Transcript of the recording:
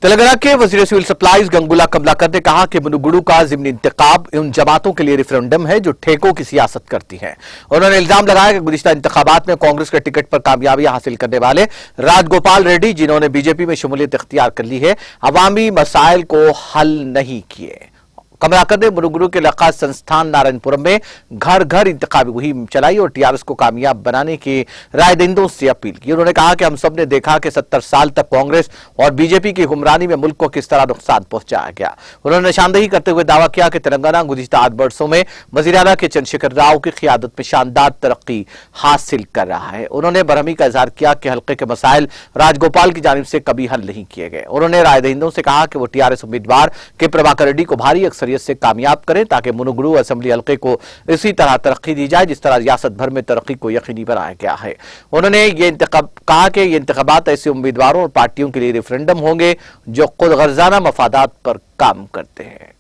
तेलंगाना के वजीर civil supplies Gangula Kamlakar ने कहा कि मुनुगुडु का जिमनी इंतखाब उन जमातों के लिए रेफरेंडम है जो ठेकों की सियासत करती हैं। उन्होंने इल्जाम लगाया कि गुज़िश्ता इंतखाबात में कांग्रेस के टिकट पर कामयाबी हासिल करने वाले राजगोपाल रेड्डी, जिन्होंने बीजेपी में शमूलियत इख्तियार कर ली है, अवामी मसाइल को हल नहीं किए। कमलाकर ने मुनुगुडु के इलाका संस्थान नारायणपुरम में घर घर इंतखाबी मुहिम चलाई और टीआरएस को कामयाब बनाने की राय दहिंदों से अपील की। उन्होंने कहा कि हम सब ने देखा कि 70 साल तक कांग्रेस और बीजेपी की हुक्मरानी में मुल्क को किस तरह नुकसान पहुंचाया गया। उन्होंने निशानदेही करते हुए दावा किया कि तेलंगाना गुज़िश्ता 8 वर्षों में वज़ीर आला के चंद्रशेखर राव की क़ियादत में शानदार तरक्की हासिल कर रहा है। उन्होंने बरहमी का इजहार किया कि हल्के के मसाइल राजगोपाल की जानिब से कभी हल नहीं किए गए। उन्होंने राय दहिंदों से कहा कि वो टीआरएस उम्मीदवार के प्रभाकर रेड्डी को भारी अक्सरियत से कामयाब करें ताकि मुनुगुडु असेंबली हल्के को इसी तरह तरक्की दी जाए जिस तरह रियासत भर में तरक्की को यकीनी बनाया गया है। उन्होंने कहा कि ये इंतखाबात ऐसे उम्मीदवारों और पार्टियों के लिए रेफरेंडम होंगे जो खुद गर्जाना मफादात पर काम करते हैं।